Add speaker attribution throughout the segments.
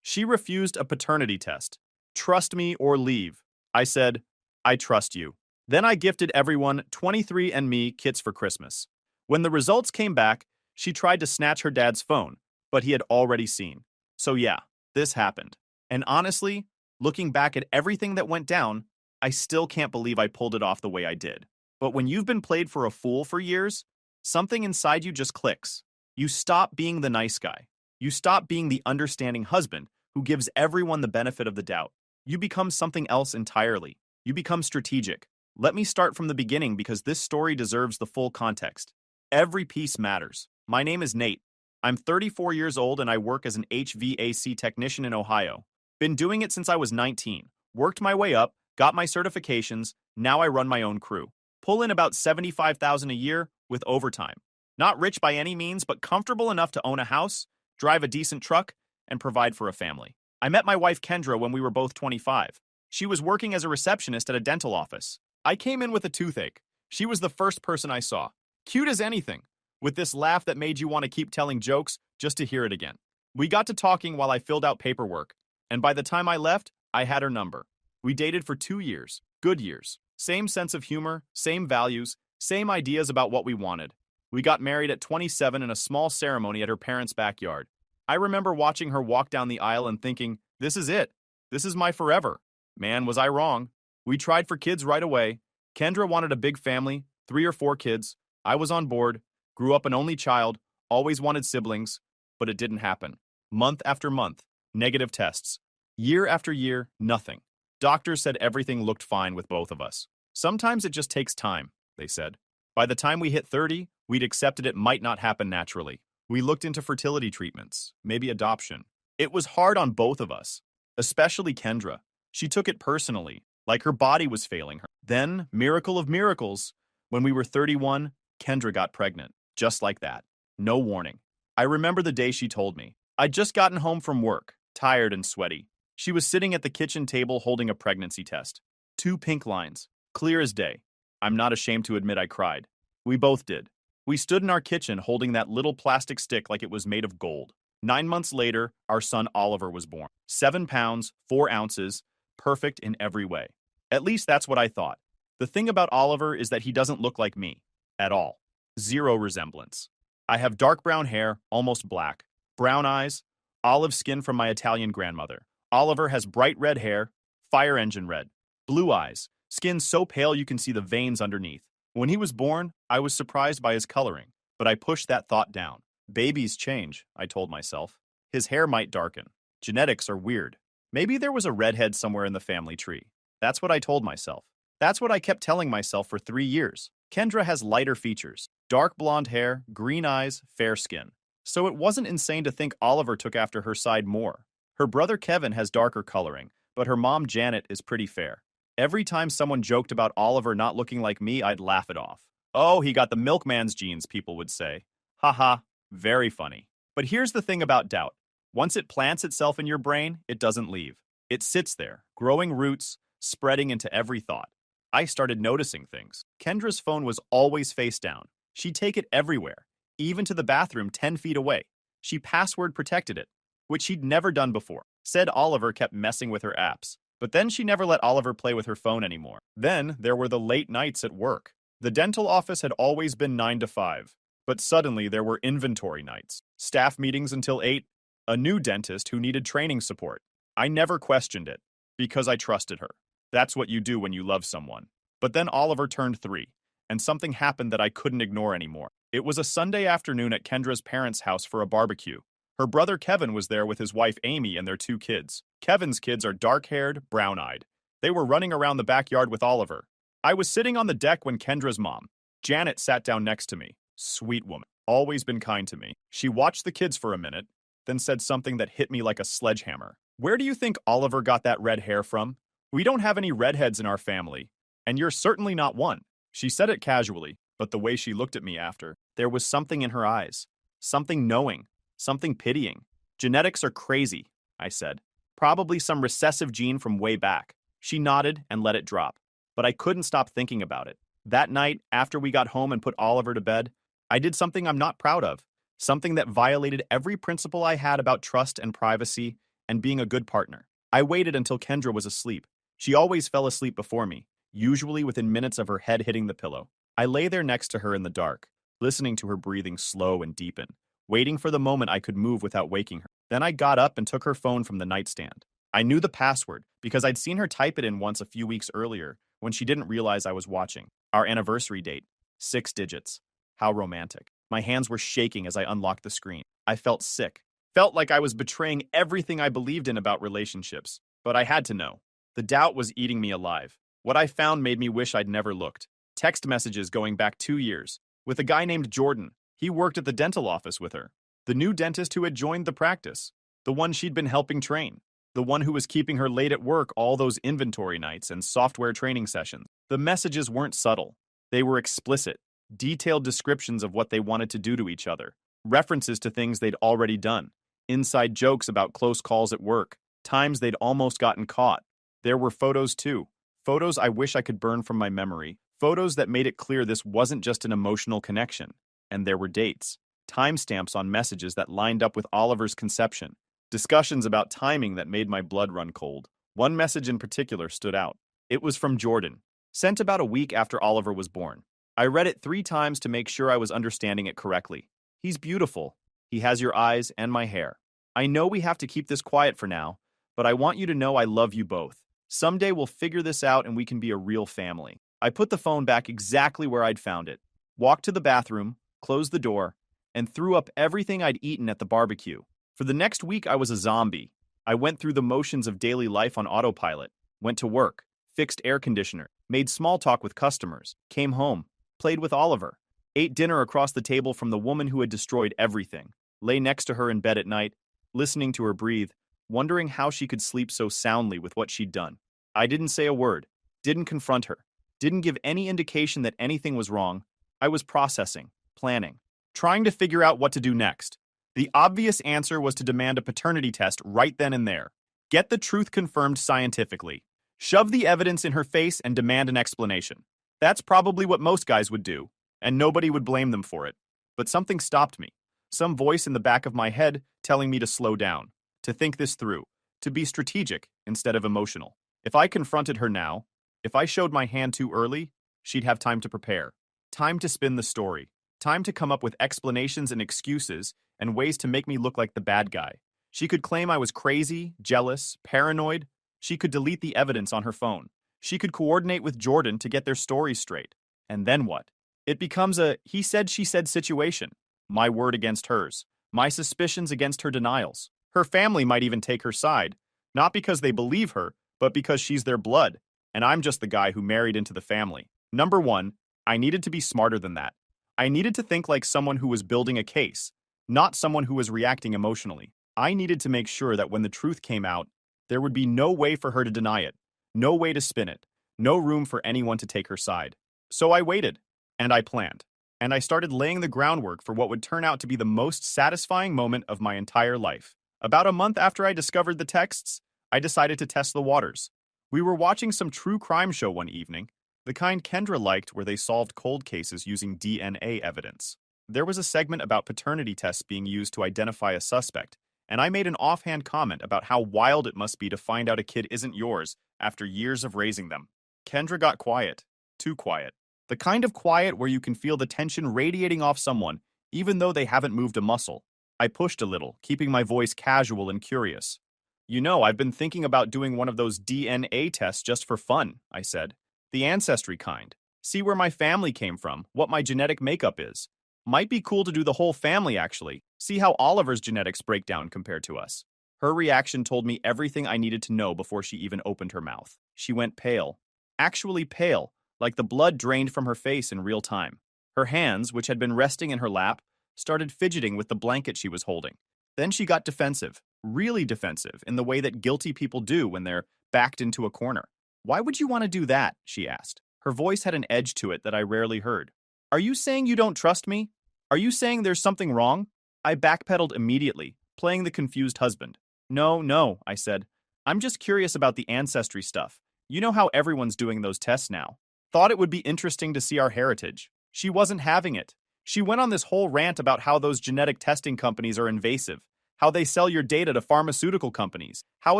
Speaker 1: She refused a paternity test. Trust me or leave. I said, I trust you. Then I gifted everyone 23andMe kits for Christmas. When the results came back, she tried to snatch her dad's phone, but he had already seen. So yeah, this happened. And honestly, looking back at everything that went down, I still can't believe I pulled it off the way I did. But when you've been played for a fool for years, something inside you just clicks. You stop being the nice guy. You stop being the understanding husband who gives everyone the benefit of the doubt. You become something else entirely. You become strategic. Let me start from the beginning because this story deserves the full context. Every piece matters. My name is Nate. I'm 34 years old and I work as an HVAC technician in Ohio. Been doing it since I was 19. Worked my way up, got my certifications, now I run my own crew. Pull in about $75,000 a year with overtime. Not rich by any means, but comfortable enough to own a house, drive a decent truck, and provide for a family. I met my wife Kendra when we were both 25. She was working as a receptionist at a dental office. I came in with a toothache. She was the first person I saw. Cute as anything, with this laugh that made you want to keep telling jokes just to hear it again. We got to talking while I filled out paperwork, and by the time I left, I had her number. We dated for 2 years, good years. Same sense of humor, same values, same ideas about what we wanted. We got married at 27 in a small ceremony at her parents' backyard. I remember watching her walk down the aisle and thinking, this is it. This is my forever. Man, was I wrong. We tried for kids right away. Kendra wanted a big family, 3 or 4 kids. I was on board, grew up an only child, always wanted siblings, but it didn't happen. Month after month, negative tests. Year after year, nothing. Doctors said everything looked fine with both of us. Sometimes it just takes time, they said. By the time we hit 30, we'd accepted it might not happen naturally. We looked into fertility treatments, maybe adoption. It was hard on both of us, especially Kendra. She took it personally, like her body was failing her. Then, miracle of miracles, when we were 31, Kendra got pregnant, just like that. No warning. I remember the day she told me. I'd just gotten home from work, tired and sweaty. She was sitting at the kitchen table holding a pregnancy test. 2 pink lines, clear as day. I'm not ashamed to admit I cried. We both did. We stood in our kitchen holding that little plastic stick like it was made of gold. 9 months later, our son Oliver was born. 7 pounds, 4 ounces, perfect in every way. At least that's what I thought. The thing about Oliver is that he doesn't look like me. At all. Zero resemblance. I have dark brown hair, almost black, brown eyes, olive skin from my Italian grandmother. Oliver has bright red hair, fire engine red, blue eyes, skin so pale you can see the veins underneath. When he was born, I was surprised by his coloring, but I pushed that thought down. Babies change, I told myself. His hair might darken. Genetics are weird. Maybe there was a redhead somewhere in the family tree. That's what I told myself. That's what I kept telling myself for 3 years. Kendra has lighter features, dark blonde hair, green eyes, fair skin. So it wasn't insane to think Oliver took after her side more. Her brother Kevin has darker coloring, but her mom Janet is pretty fair. Every time someone joked about Oliver not looking like me, I'd laugh it off. Oh, he got the milkman's genes, people would say. Haha, very funny. But here's the thing about doubt. Once it plants itself in your brain, it doesn't leave. It sits there, growing roots, spreading into every thought. I started noticing things. Kendra's phone was always face down. She'd take it everywhere, even to the bathroom 10 feet away. She password protected it, which she'd never done before. Said Oliver kept messing with her apps. But then she never let Oliver play with her phone anymore. Then there were the late nights at work. The dental office had always been 9 to 5, but suddenly there were inventory nights, staff meetings until 8, a new dentist who needed training support. I never questioned it, because I trusted her. That's what you do when you love someone. But then Oliver turned 3, and something happened that I couldn't ignore anymore. It was a Sunday afternoon at Kendra's parents' house for a barbecue. Her brother Kevin was there with his wife Amy and their 2 kids. Kevin's kids are dark-haired, brown-eyed. They were running around the backyard with Oliver. I was sitting on the deck when Kendra's mom, Janet, sat down next to me. Sweet woman. Always been kind to me. She watched the kids for a minute, then said something that hit me like a sledgehammer. Where do you think Oliver got that red hair from? We don't have any redheads in our family, and you're certainly not one. She said it casually, but the way she looked at me after, there was something in her eyes. Something knowing. Something pitying. Genetics are crazy, I said. Probably some recessive gene from way back. She nodded and let it drop, but I couldn't stop thinking about it. That night, after we got home and put Oliver to bed, I did something I'm not proud of. Something that violated every principle I had about trust and privacy and being a good partner. I waited until Kendra was asleep. She always fell asleep before me, usually within minutes of her head hitting the pillow. I lay there next to her in the dark, listening to her breathing slow and deepen, waiting for the moment I could move without waking her. Then I got up and took her phone from the nightstand. I knew the password because I'd seen her type it in once a few weeks earlier when she didn't realize I was watching. Our anniversary date, 6 digits. How romantic. My hands were shaking as I unlocked the screen. I felt sick. Felt like I was betraying everything I believed in about relationships. But I had to know. The doubt was eating me alive. What I found made me wish I'd never looked. Text messages going back 2 years. With a guy named Jordan. He worked at the dental office with her. The new dentist who had joined the practice. The one she'd been helping train. The one who was keeping her late at work all those inventory nights and software training sessions. The messages weren't subtle. They were explicit. Detailed descriptions of what they wanted to do to each other. References to things they'd already done. Inside jokes about close calls at work. Times they'd almost gotten caught. There were photos too. Photos I wish I could burn from my memory. Photos that made it clear this wasn't just an emotional connection. And there were dates. Timestamps on messages that lined up with Oliver's conception. Discussions about timing that made my blood run cold. One message in particular stood out. It was from Jordan, sent about a week after Oliver was born. I read it 3 times to make sure I was understanding it correctly. He's beautiful. He has your eyes and my hair. I know we have to keep this quiet for now, but I want you to know I love you both. Someday we'll figure this out and we can be a real family. I put the phone back exactly where I'd found it, walked to the bathroom, closed the door, and threw up everything I'd eaten at the barbecue. For the next week, I was a zombie. I went through the motions of daily life on autopilot, went to work, fixed air conditioner, made small talk with customers, came home, played with Oliver, ate dinner across the table from the woman who had destroyed everything, lay next to her in bed at night, listening to her breathe, wondering how she could sleep so soundly with what she'd done. I didn't say a word, didn't confront her, didn't give any indication that anything was wrong. I was processing, planning, trying to figure out what to do next. The obvious answer was to demand a paternity test right then and there. Get the truth confirmed scientifically. Shove the evidence in her face and demand an explanation. That's probably what most guys would do, and nobody would blame them for it. But something stopped me. Some voice in the back of my head telling me to slow down, to think this through, to be strategic instead of emotional. If I confronted her now, if I showed my hand too early, she'd have time to prepare. Time to spin the story. Time to come up with explanations and excuses and ways to make me look like the bad guy. She could claim I was crazy, jealous, paranoid. She could delete the evidence on her phone. She could coordinate with Jordan to get their stories straight. And then what? It becomes a he said, she said situation. My word against hers. My suspicions against her denials. Her family might even take her side. Not because they believe her, but because she's their blood. And I'm just the guy who married into the family. Number 1, I needed to be smarter than that. I needed to think like someone who was building a case, not someone who was reacting emotionally. I needed to make sure that when the truth came out, there would be no way for her to deny it, no way to spin it, no room for anyone to take her side. So I waited, and I planned, and I started laying the groundwork for what would turn out to be the most satisfying moment of my entire life. About a month after I discovered the texts, I decided to test the waters. We were watching some true crime show one evening, the kind Kendra liked where they solved cold cases using DNA evidence. There was a segment about paternity tests being used to identify a suspect, and I made an offhand comment about how wild it must be to find out a kid isn't yours after years of raising them. Kendra got quiet. Too quiet. The kind of quiet where you can feel the tension radiating off someone, even though they haven't moved a muscle. I pushed a little, keeping my voice casual and curious. You know, I've been thinking about doing one of those DNA tests just for fun, I said. The ancestry kind. See where my family came from, what my genetic makeup is. Might be cool to do the whole family, actually. See how Oliver's genetics break down compared to us. Her reaction told me everything I needed to know before she even opened her mouth. She went pale. Actually pale, like the blood drained from her face in real time. Her hands, which had been resting in her lap, started fidgeting with the blanket she was holding. Then she got defensive, really defensive, in the way that guilty people do when they're backed into a corner. Why would you want to do that? She asked. Her voice had an edge to it that I rarely heard. Are you saying you don't trust me? Are you saying there's something wrong? I backpedaled immediately, playing the confused husband. No, I said. I'm just curious about the ancestry stuff. You know how everyone's doing those tests now. Thought it would be interesting to see our heritage. She wasn't having it. She went on this whole rant about how those genetic testing companies are invasive, how they sell your data to pharmaceutical companies, how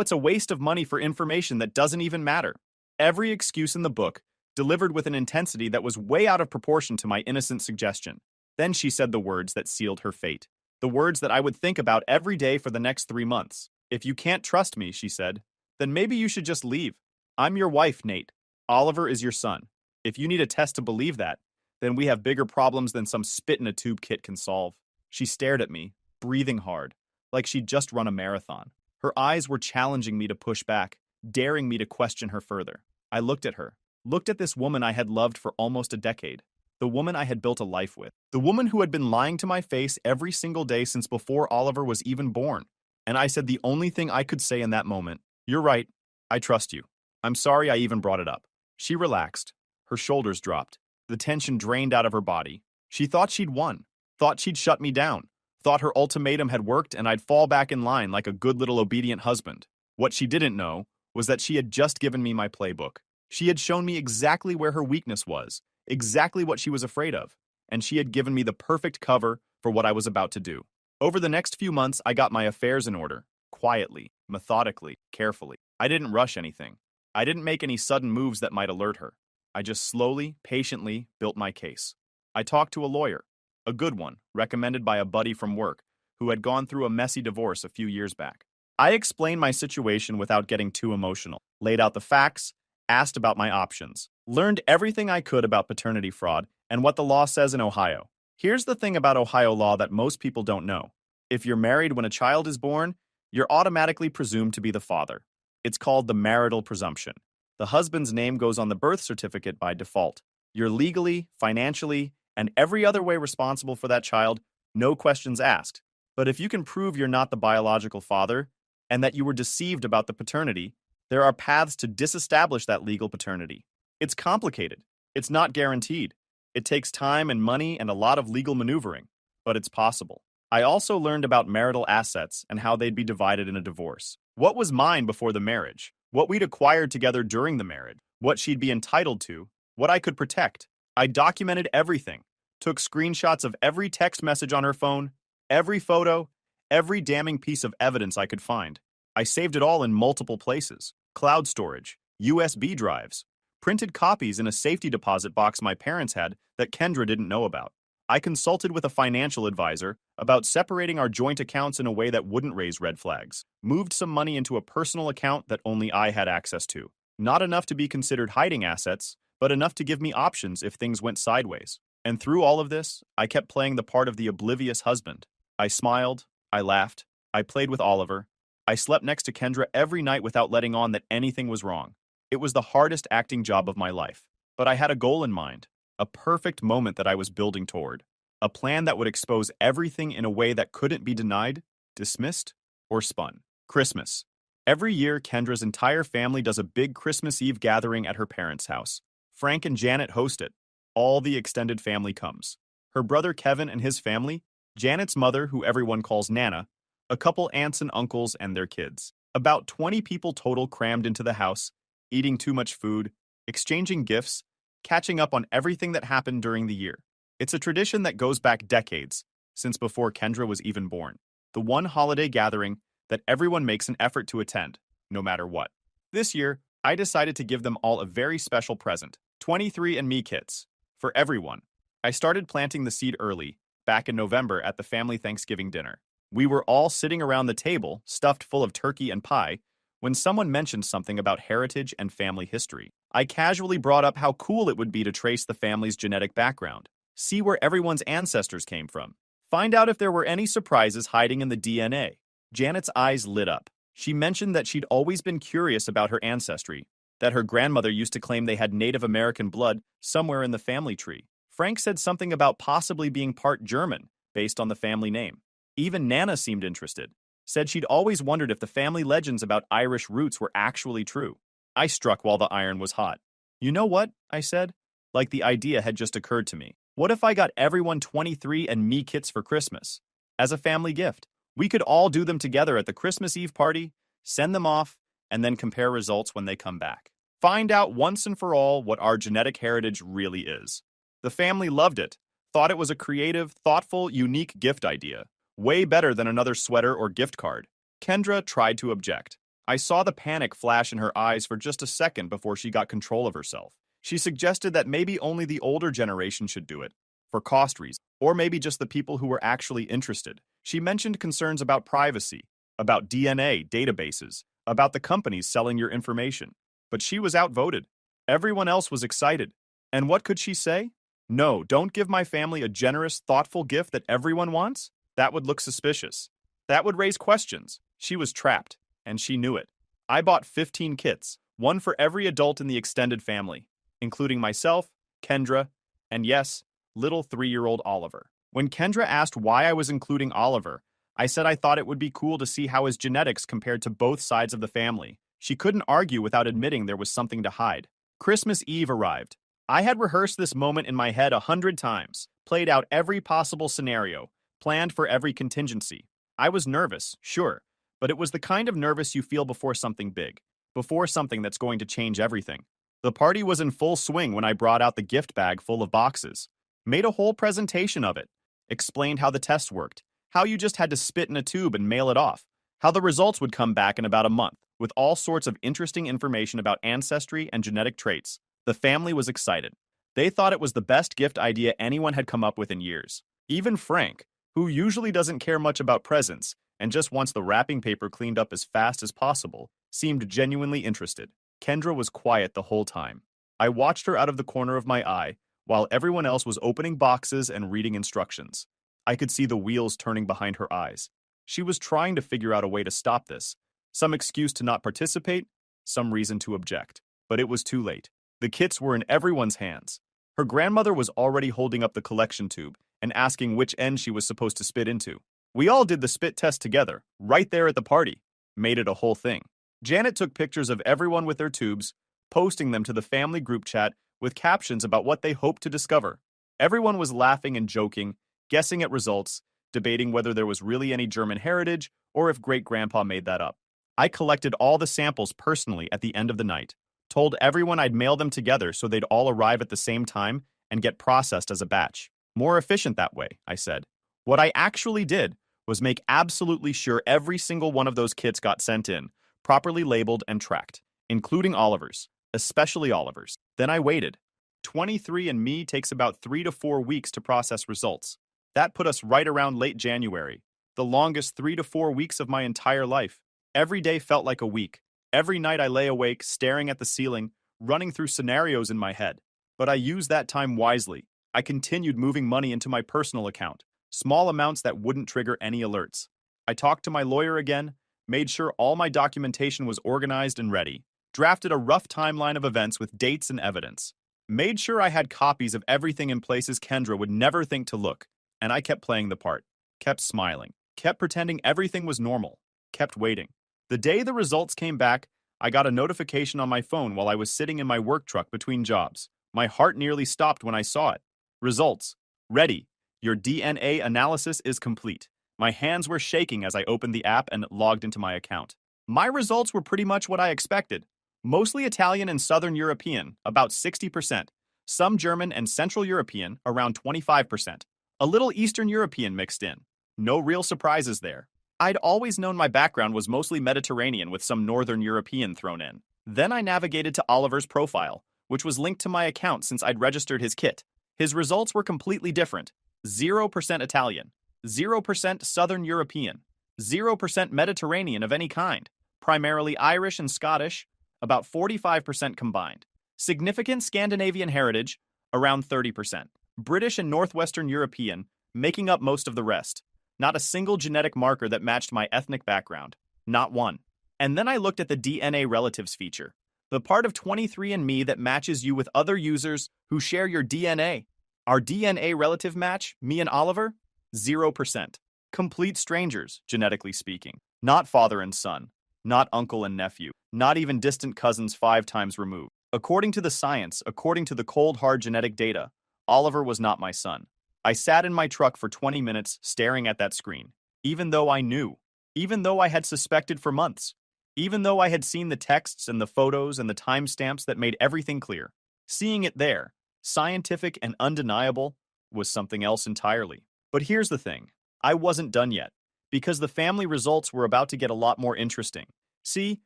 Speaker 1: it's a waste of money for information that doesn't even matter. Every excuse in the book, delivered with an intensity that was way out of proportion to my innocent suggestion. Then she said the words that sealed her fate. The words that I would think about every day for the next 3 months. If you can't trust me, she said, then maybe you should just leave. I'm your wife, Nate. Oliver is your son. If you need a test to believe that, then we have bigger problems than some spit-in-a-tube kit can solve. She stared at me, breathing hard, like she'd just run a marathon. Her eyes were challenging me to push back, daring me to question her further. I looked at her, looked at this woman I had loved for almost a decade, the woman I had built a life with, the woman who had been lying to my face every single day since before Oliver was even born. And I said the only thing I could say in that moment, "You're right, I trust you. I'm sorry I even brought it up." She relaxed. Her shoulders dropped. The tension drained out of her body. She thought she'd won, thought she'd shut me down, thought her ultimatum had worked and I'd fall back in line like a good little obedient husband. What she didn't know was that she had just given me my playbook. She had shown me exactly where her weakness was, exactly what she was afraid of, and she had given me the perfect cover for what I was about to do. Over the next few months, I got my affairs in order, quietly, methodically, carefully. I didn't rush anything. I didn't make any sudden moves that might alert her. I just slowly, patiently built my case. I talked to a lawyer, a good one, recommended by a buddy from work, who had gone through a messy divorce a few years back. I explained my situation without getting too emotional, laid out the facts, asked about my options, learned everything I could about paternity fraud and what the law says in Ohio. Here's the thing about Ohio law that most people don't know. If you're married when a child is born, you're automatically presumed to be the father. It's called the marital presumption. The husband's name goes on the birth certificate by default. You're legally, financially, and every other way responsible for that child, no questions asked. But if you can prove you're not the biological father and that you were deceived about the paternity, there are paths to disestablish that legal paternity. It's complicated. It's not guaranteed. It takes time and money and a lot of legal maneuvering, but it's possible. I also learned about marital assets and how they'd be divided in a divorce. What was mine before the marriage? What we'd acquired together during the marriage? What she'd be entitled to? What I could protect? I documented everything, took screenshots of every text message on her phone, every photo, every damning piece of evidence I could find. I saved it all in multiple places: cloud storage, USB drives, printed copies in a safety deposit box my parents had that Kendra didn't know about. I consulted with a financial advisor about separating our joint accounts in a way that wouldn't raise red flags, moved some money into a personal account that only I had access to. Not enough to be considered hiding assets, but enough to give me options if things went sideways. And through all of this, I kept playing the part of the oblivious husband. I smiled, I laughed, I played with Oliver. I slept next to Kendra every night without letting on that anything was wrong. It was the hardest acting job of my life, but I had a goal in mind, a perfect moment that I was building toward, a plan that would expose everything in a way that couldn't be denied, dismissed, or spun. Christmas. Every year, Kendra's entire family does a big Christmas Eve gathering at her parents' house. Frank and Janet host it. All the extended family comes. Her brother Kevin and his family, Janet's mother, who everyone calls Nana, a couple aunts and uncles and their kids. About 20 people total crammed into the house, eating too much food, exchanging gifts, catching up on everything that happened during the year. It's a tradition that goes back decades, since before Kendra was even born. The one holiday gathering that everyone makes an effort to attend, no matter what. This year, I decided to give them all a very special present, 23andMe kits, for everyone. I started planting the seed early, back in November at the family Thanksgiving dinner. We were all sitting around the table, stuffed full of turkey and pie, when someone mentioned something about heritage and family history. I casually brought up how cool it would be to trace the family's genetic background, see where everyone's ancestors came from, find out if there were any surprises hiding in the DNA. Janet's eyes lit up. She mentioned that she'd always been curious about her ancestry, that her grandmother used to claim they had Native American blood somewhere in the family tree. Frank said something about possibly being part German, based on the family name. Even Nana seemed interested, said she'd always wondered if the family legends about Irish roots were actually true. I struck while the iron was hot. You know what? I said, like the idea had just occurred to me. What if I got everyone 23andMe kits for Christmas? As a family gift. We could all do them together at the Christmas Eve party, send them off, and then compare results when they come back. Find out once and for all what our genetic heritage really is. The family loved it, thought it was a creative, thoughtful, unique gift idea. Way better than another sweater or gift card. Kendra tried to object. I saw the panic flash in her eyes for just a second before she got control of herself. She suggested that maybe only the older generation should do it, for cost reasons, or maybe just the people who were actually interested. She mentioned concerns about privacy, about DNA databases, about the companies selling your information. But she was outvoted. Everyone else was excited. And what could she say? No, don't give my family a generous, thoughtful gift that everyone wants? That would look suspicious. That would raise questions. She was trapped, and she knew it. I bought 15 kits, one for every adult in the extended family, including myself, Kendra, and yes, little 3-year-old Oliver. When Kendra asked why I was including Oliver, I said I thought it would be cool to see how his genetics compared to both sides of the family. She couldn't argue without admitting there was something to hide. Christmas Eve arrived. I had rehearsed this moment in my head 100 times, played out every possible scenario, planned for every contingency. I was nervous, sure, but it was the kind of nervous you feel before something big, before something that's going to change everything. The party was in full swing when I brought out the gift bag full of boxes, made a whole presentation of it, explained how the test worked, how you just had to spit in a tube and mail it off, how the results would come back in about a month, with all sorts of interesting information about ancestry and genetic traits. The family was excited. They thought it was the best gift idea anyone had come up with in years. Even Frank, who usually doesn't care much about presents and just wants the wrapping paper cleaned up as fast as possible, seemed genuinely interested. Kendra was quiet the whole time. I watched her out of the corner of my eye, while everyone else was opening boxes and reading instructions. I could see the wheels turning behind her eyes. She was trying to figure out a way to stop this. Some excuse to not participate, some reason to object. But it was too late. The kits were in everyone's hands. Her grandmother was already holding up the collection tube and asking which end she was supposed to spit into. We all did the spit test together, right there at the party. Made it a whole thing. Janet took pictures of everyone with their tubes, posting them to the family group chat with captions about what they hoped to discover. Everyone was laughing and joking, guessing at results, debating whether there was really any German heritage or if great-grandpa made that up. I collected all the samples personally at the end of the night, told everyone I'd mail them together so they'd all arrive at the same time and get processed as a batch. More efficient that way, I said. What I actually did was make absolutely sure every single one of those kits got sent in, properly labeled and tracked, including Oliver's, especially Oliver's. Then I waited. 23andMe takes about 3 to 4 weeks to process results. That put us right around late January, the longest 3 to 4 weeks of my entire life. Every day felt like a week. Every night I lay awake, staring at the ceiling, running through scenarios in my head. But I used that time wisely. I continued moving money into my personal account, small amounts that wouldn't trigger any alerts. I talked to my lawyer again, made sure all my documentation was organized and ready, drafted a rough timeline of events with dates and evidence, made sure I had copies of everything in places Kendra would never think to look, and I kept playing the part, kept smiling, kept pretending everything was normal, kept waiting. The day the results came back, I got a notification on my phone while I was sitting in my work truck between jobs. My heart nearly stopped when I saw it. Results. Ready. Your DNA analysis is complete. My hands were shaking as I opened the app and logged into my account. My results were pretty much what I expected. Mostly Italian and Southern European, about 60%. Some German and Central European, around 25%. A little Eastern European mixed in. No real surprises there. I'd always known my background was mostly Mediterranean with some Northern European thrown in. Then I navigated to Oliver's profile, which was linked to my account since I'd registered his kit. His results were completely different. 0% Italian, 0% Southern European, 0% Mediterranean of any kind, primarily Irish and Scottish, about 45% combined. Significant Scandinavian heritage, around 30%. British and Northwestern European, making up most of the rest. Not a single genetic marker that matched my ethnic background. Not one. And then I looked at the DNA relatives feature, the part of 23andMe that matches you with other users who share your DNA. Our DNA relative match, me and Oliver, 0%. Complete strangers, genetically speaking. Not father and son. Not uncle and nephew. Not even distant cousins 5 times removed. According to the science, according to the cold hard genetic data, Oliver was not my son. I sat in my truck for 20 minutes staring at that screen, even though I knew, even though I had suspected for months, even though I had seen the texts and the photos and the timestamps that made everything clear. Seeing it there, scientific and undeniable, was something else entirely. But here's the thing. I wasn't done yet, because the family results were about to get a lot more interesting. See,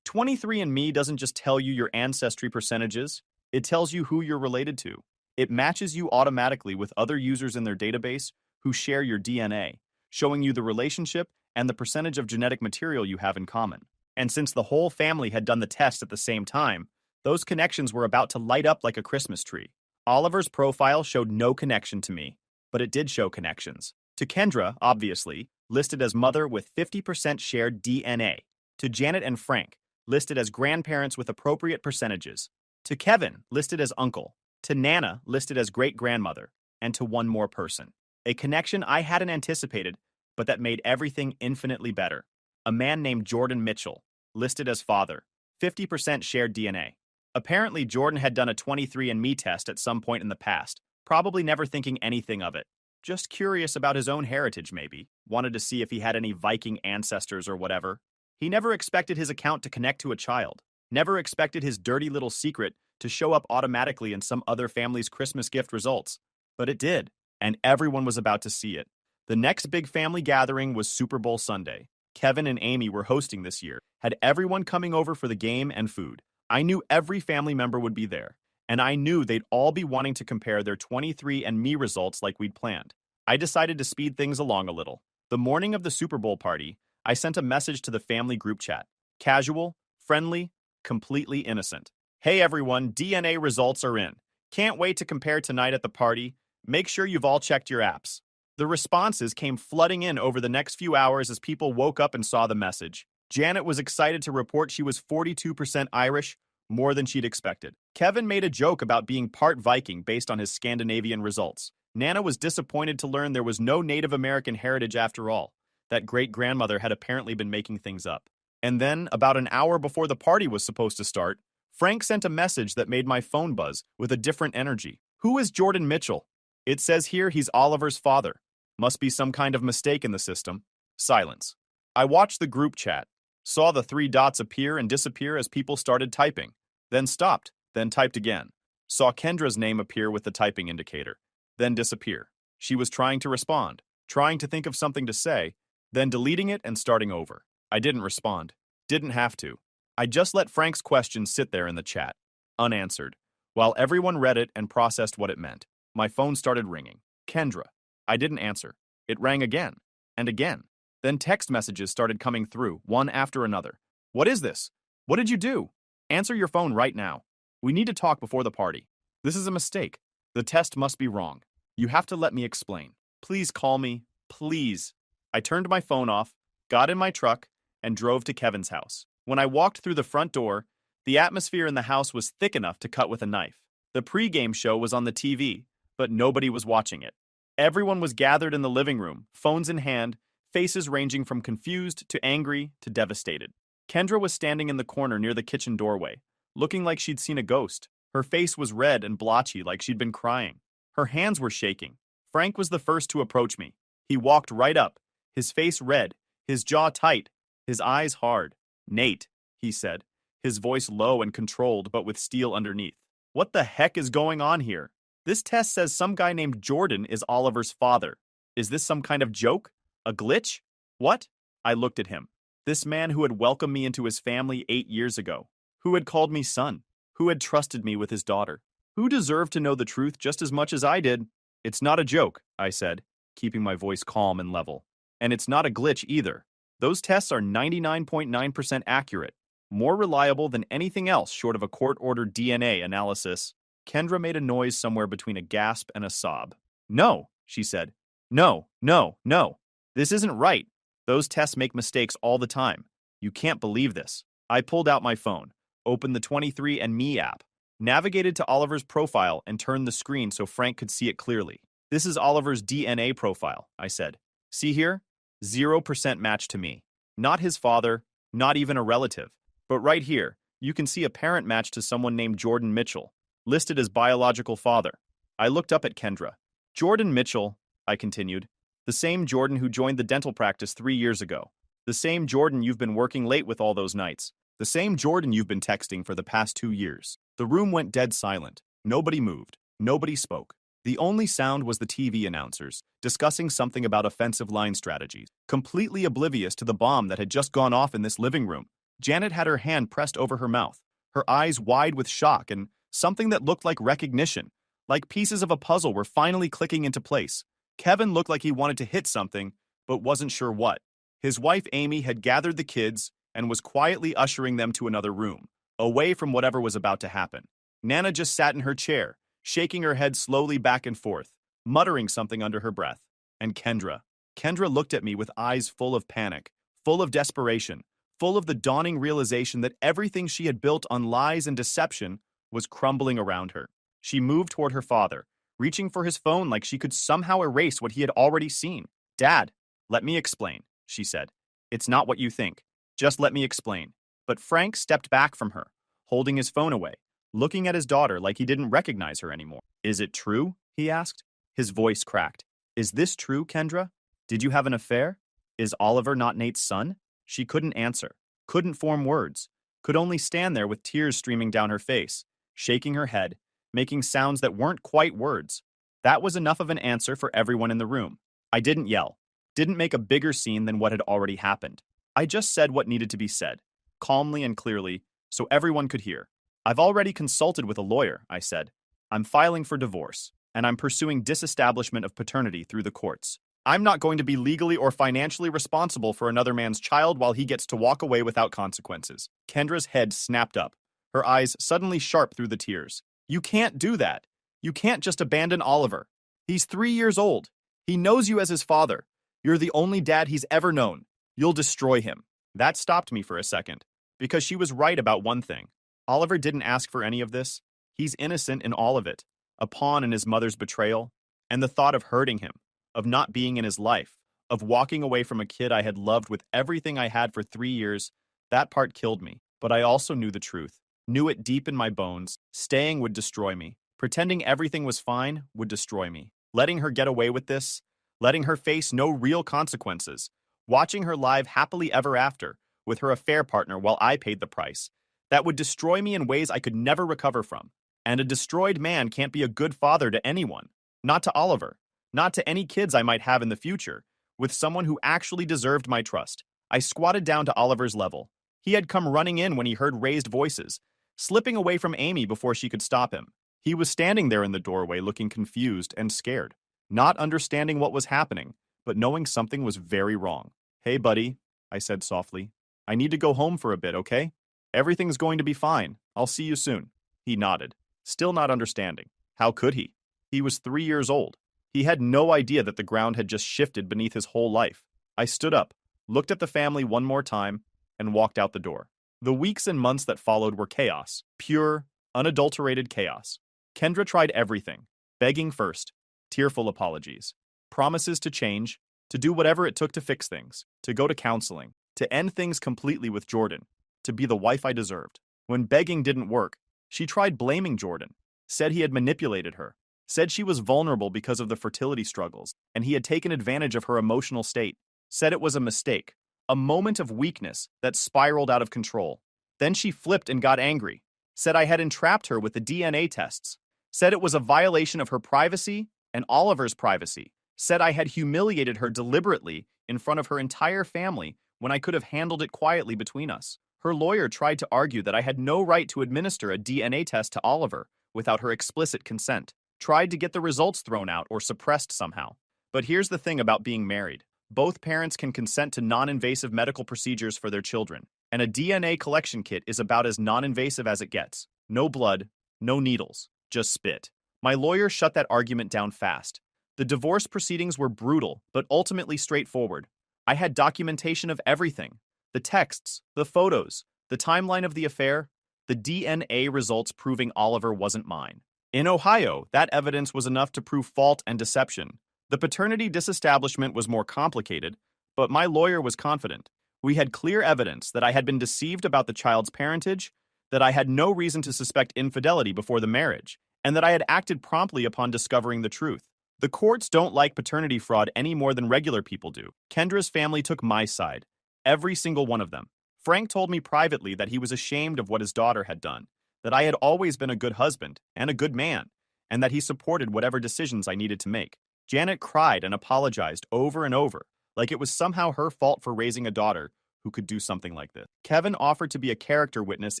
Speaker 1: 23andMe doesn't just tell you your ancestry percentages, it tells you who you're related to. It matches you automatically with other users in their database who share your DNA, showing you the relationship and the percentage of genetic material you have in common. And since the whole family had done the test at the same time, those connections were about to light up like a Christmas tree. Oliver's profile showed no connection to me, but it did show connections. To Kendra, obviously, listed as mother with 50% shared DNA. To Janet and Frank, listed as grandparents with appropriate percentages. To Kevin, listed as uncle. To Nana, listed as great-grandmother. And to one more person. A connection I hadn't anticipated, but that made everything infinitely better. A man named Jordan Mitchell, listed as father. 50% shared DNA. Apparently, Jordan had done a 23andMe test at some point in the past, probably never thinking anything of it. Just curious about his own heritage, maybe. Wanted to see if he had any Viking ancestors or whatever. He never expected his account to connect to a child. Never expected his dirty little secret to show up automatically in some other family's Christmas gift results. But it did, and everyone was about to see it. The next big family gathering was Super Bowl Sunday. Kevin and Amy were hosting this year, had everyone coming over for the game and food. I knew every family member would be there, and I knew they'd all be wanting to compare their 23andMe results like we'd planned. I decided to speed things along a little. The morning of the Super Bowl party, I sent a message to the family group chat. Casual, friendly, completely innocent. Hey everyone, DNA results are in. Can't wait to compare tonight at the party. Make sure you've all checked your apps. The responses came flooding in over the next few hours as people woke up and saw the message. Janet was excited to report she was 42% Irish, more than she'd expected. Kevin made a joke about being part Viking based on his Scandinavian results. Nana was disappointed to learn there was no Native American heritage after all. That great-grandmother had apparently been making things up. And then, about an hour before the party was supposed to start, Frank sent a message that made my phone buzz with a different energy. Who is Jordan Mitchell? It says here he's Oliver's father. Must be some kind of mistake in the system. Silence. I watched the group chat, saw the 3 dots appear and disappear as people started typing, then stopped, then typed again. Saw Kendra's name appear with the typing indicator, then disappear. She was trying to respond, trying to think of something to say, then deleting it and starting over. I didn't respond. Didn't have to. I just let Frank's question sit there in the chat, unanswered, while everyone read it and processed what it meant. My phone started ringing. Kendra. I didn't answer. It rang again, and again. Then text messages started coming through, one after another. What is this? What did you do? Answer your phone right now. We need to talk before the party. This is a mistake. The test must be wrong. You have to let me explain. Please call me. Please. I turned my phone off, got in my truck, and drove to Kevin's house. When I walked through the front door, the atmosphere in the house was thick enough to cut with a knife. The pregame show was on the TV, but nobody was watching it. Everyone was gathered in the living room, phones in hand, faces ranging from confused to angry to devastated. Kendra was standing in the corner near the kitchen doorway, looking like she'd seen a ghost. Her face was red and blotchy like she'd been crying. Her hands were shaking. Frank was the first to approach me. He walked right up, his face red, his jaw tight, his eyes hard. Nate, he said, his voice low and controlled but with steel underneath. What the heck is going on here? This test says some guy named Jordan is Oliver's father. Is this some kind of joke? A glitch? What? I looked at him. This man who had welcomed me into his family 8 years ago. Who had called me son. Who had trusted me with his daughter. Who deserved to know the truth just as much as I did. It's not a joke, I said, keeping my voice calm and level. And it's not a glitch either. Those tests are 99.9% accurate. More reliable than anything else short of a court-ordered DNA analysis. Kendra made a noise somewhere between a gasp and a sob. No, she said. No, no, no. This isn't right. Those tests make mistakes all the time. You can't believe this. I pulled out my phone, opened the 23andMe app, navigated to Oliver's profile, and turned the screen so Frank could see it clearly. This is Oliver's DNA profile, I said. See here? 0% match to me. Not his father, not even a relative. But right here, you can see a parent match to someone named Jordan Mitchell, listed as biological father. I looked up at Kendra. Jordan Mitchell, I continued. The same Jordan who joined the dental practice 3 years ago. The same Jordan you've been working late with all those nights. The same Jordan you've been texting for the past 2 years. The room went dead silent. Nobody moved. Nobody spoke. The only sound was the TV announcers, discussing something about offensive line strategies, completely oblivious to the bomb that had just gone off in this living room. Janet had her hand pressed over her mouth, her eyes wide with shock and something that looked like recognition, like pieces of a puzzle were finally clicking into place. Kevin looked like he wanted to hit something, but wasn't sure what. His wife Amy had gathered the kids and was quietly ushering them to another room, away from whatever was about to happen. Nana just sat in her chair, shaking her head slowly back and forth, muttering something under her breath. And Kendra. Kendra looked at me with eyes full of panic, full of desperation, full of the dawning realization that everything she had built on lies and deception was crumbling around her. She moved toward her father, reaching for his phone like she could somehow erase what he had already seen. "Dad, let me explain," she said. "It's not what you think. Just let me explain." But Frank stepped back from her, holding his phone away, looking at his daughter like he didn't recognize her anymore. "Is it true?" he asked. His voice cracked. "Is this true, Kendra? Did you have an affair? Is Oliver not Nate's son?" She couldn't answer, couldn't form words, could only stand there with tears streaming down her face, shaking her head, making sounds that weren't quite words. That was enough of an answer for everyone in the room. I didn't yell, didn't make a bigger scene than what had already happened. I just said what needed to be said, calmly and clearly, so everyone could hear. "I've already consulted with a lawyer," I said. "I'm filing for divorce, and I'm pursuing disestablishment of paternity through the courts. I'm not going to be legally or financially responsible for another man's child while he gets to walk away without consequences." Kendra's head snapped up, her eyes suddenly sharp through the tears. "You can't do that. You can't just abandon Oliver. He's 3 years old. He knows you as his father. You're the only dad he's ever known. You'll destroy him." That stopped me for a second, because she was right about one thing. Oliver didn't ask for any of this. He's innocent in all of it, a pawn in his mother's betrayal, and the thought of hurting him, of not being in his life, of walking away from a kid I had loved with everything I had for 3 years, that part killed me. But I also knew the truth, knew it deep in my bones. Staying would destroy me. Pretending everything was fine would destroy me. Letting her get away with this, letting her face no real consequences, watching her live happily ever after with her affair partner while I paid the price, that would destroy me in ways I could never recover from. And a destroyed man can't be a good father to anyone, not to Oliver, not to any kids I might have in the future, with someone who actually deserved my trust. I squatted down to Oliver's level. He had come running in when he heard raised voices, slipping away from Amy before she could stop him. He was standing there in the doorway looking confused and scared, not understanding what was happening, but knowing something was very wrong. "Hey, buddy," I said softly. "I need to go home for a bit, okay? Everything's going to be fine. I'll see you soon." He nodded, still not understanding. How could he? He was 3 years old. He had no idea that the ground had just shifted beneath his whole life. I stood up, looked at the family one more time, and walked out the door. The weeks and months that followed were chaos, pure, unadulterated chaos. Kendra tried everything, begging first, tearful apologies, promises to change, to do whatever it took to fix things, to go to counseling, to end things completely with Jordan, to be the wife I deserved. When begging didn't work, she tried blaming Jordan, said he had manipulated her, said she was vulnerable because of the fertility struggles, and he had taken advantage of her emotional state, said it was a mistake, a moment of weakness that spiraled out of control. Then she flipped and got angry, said I had entrapped her with the DNA tests, said it was a violation of her privacy and Oliver's privacy, said I had humiliated her deliberately in front of her entire family when I could have handled it quietly between us. Her lawyer tried to argue that I had no right to administer a DNA test to Oliver without her explicit consent, tried to get the results thrown out or suppressed somehow. But here's the thing about being married. Both parents can consent to non-invasive medical procedures for their children, and a DNA collection kit is about as non-invasive as it gets. No blood, no needles, just spit. My lawyer shut that argument down fast. The divorce proceedings were brutal, but ultimately straightforward. I had documentation of everything. The texts, the photos, the timeline of the affair, the DNA results proving Oliver wasn't mine. In Ohio, that evidence was enough to prove fault and deception. The paternity disestablishment was more complicated, but my lawyer was confident. We had clear evidence that I had been deceived about the child's parentage, that I had no reason to suspect infidelity before the marriage, and that I had acted promptly upon discovering the truth. The courts don't like paternity fraud any more than regular people do. Kendra's family took my side, every single one of them. Frank told me privately that he was ashamed of what his daughter had done, that I had always been a good husband and a good man, and that he supported whatever decisions I needed to make. Janet cried and apologized over and over, like it was somehow her fault for raising a daughter who could do something like this. Kevin offered to be a character witness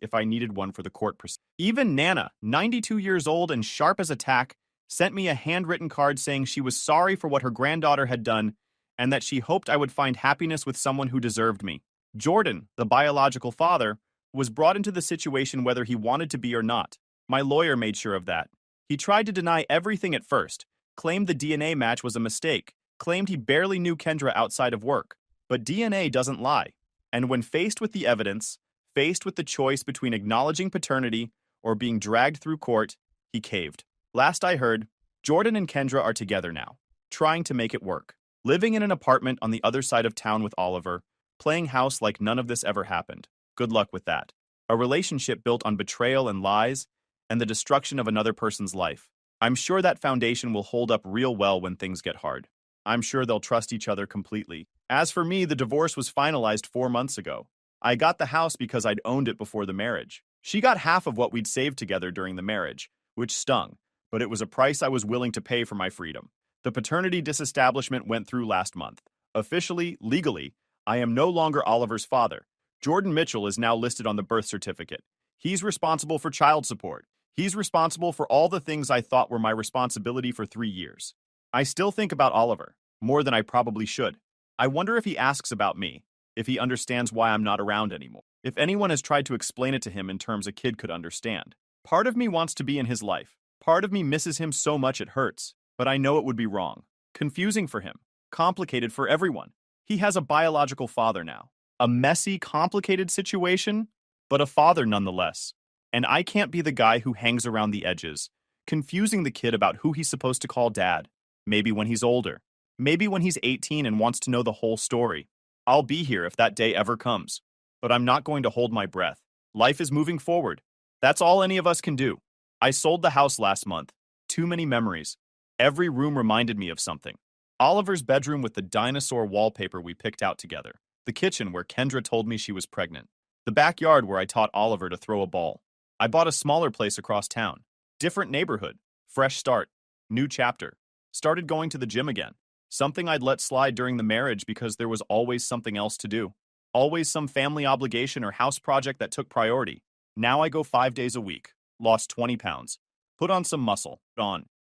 Speaker 1: if I needed one for the court proceedings. Even Nana, 92 years old and sharp as a tack, sent me a handwritten card saying she was sorry for what her granddaughter had done and that she hoped I would find happiness with someone who deserved me. Jordan, the biological father, was brought into the situation whether he wanted to be or not. My lawyer made sure of that. He tried to deny everything at first, claimed the DNA match was a mistake, claimed he barely knew Kendra outside of work. But DNA doesn't lie. And when faced with the evidence, faced with the choice between acknowledging paternity or being dragged through court, he caved. Last I heard, Jordan and Kendra are together now, trying to make it work. Living in an apartment on the other side of town with Oliver, playing house like none of this ever happened. Good luck with that. A relationship built on betrayal and lies, and the destruction of another person's life. I'm sure that foundation will hold up real well when things get hard. I'm sure they'll trust each other completely. As for me, the divorce was finalized 4 months ago. I got the house because I'd owned it before the marriage. She got half of what we'd saved together during the marriage, which stung, but it was a price I was willing to pay for my freedom. The paternity disestablishment went through last month. Officially, legally, I am no longer Oliver's father. Jordan Mitchell is now listed on the birth certificate. He's responsible for child support. He's responsible for all the things I thought were my responsibility for 3 years. I still think about Oliver, more than I probably should. I wonder if he asks about me, if he understands why I'm not around anymore, if anyone has tried to explain it to him in terms a kid could understand. Part of me wants to be in his life. Part of me misses him so much it hurts, but I know it would be wrong. Confusing for him. Complicated for everyone. He has a biological father now. A messy, complicated situation, but a father nonetheless. And I can't be the guy who hangs around the edges, confusing the kid about who he's supposed to call dad. Maybe when he's older. Maybe when he's 18 and wants to know the whole story. I'll be here if that day ever comes. But I'm not going to hold my breath. Life is moving forward. That's all any of us can do. I sold the house last month. Too many memories. Every room reminded me of something. Oliver's bedroom with the dinosaur wallpaper we picked out together. The kitchen where Kendra told me she was pregnant. The backyard where I taught Oliver to throw a ball. I bought a smaller place across town. Different neighborhood. Fresh start. New chapter. Started going to the gym again. Something I'd let slide during the marriage because there was always something else to do. Always some family obligation or house project that took priority. Now I go 5 days a week. Lost 20 pounds. Put on some muscle.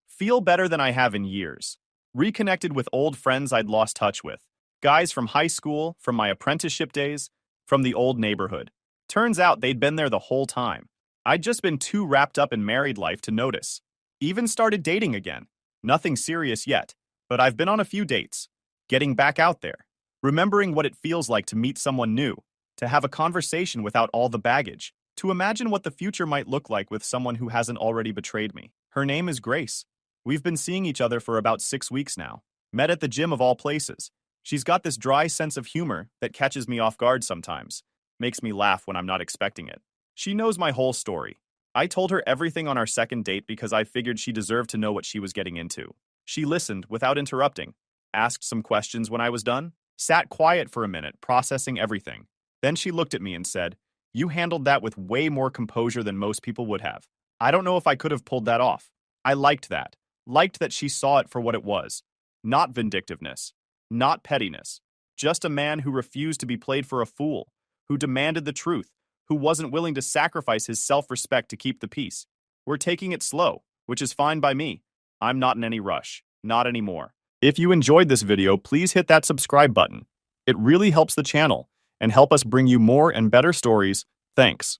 Speaker 1: Feel better than I have in years. Reconnected with old friends I'd lost touch with. Guys from high school, from my apprenticeship days, from the old neighborhood. Turns out they'd been there the whole time. I'd just been too wrapped up in married life to notice. Even started dating again. Nothing serious yet, but I've been on a few dates. Getting back out there. Remembering what it feels like to meet someone new, to have a conversation without all the baggage, to imagine what the future might look like with someone who hasn't already betrayed me. Her name is Grace. We've been seeing each other for about 6 weeks now. Met at the gym of all places. She's got this dry sense of humor that catches me off guard sometimes. Makes me laugh when I'm not expecting it. She knows my whole story. I told her everything on our second date because I figured she deserved to know what she was getting into. She listened without interrupting, asked some questions when I was done, sat quiet for a minute, processing everything. Then she looked at me and said, "You handled that with way more composure than most people would have." I don't know if I could have pulled that off. I liked that. Liked that she saw it for what it was. Not vindictiveness. Not pettiness. Just a man who refused to be played for a fool, who demanded the truth, who wasn't willing to sacrifice his self-respect to keep the peace. We're taking it slow, which is fine by me. I'm not in any rush. Not anymore. If you enjoyed this video, please hit that subscribe button. It really helps the channel and help us bring you more and better stories. Thanks.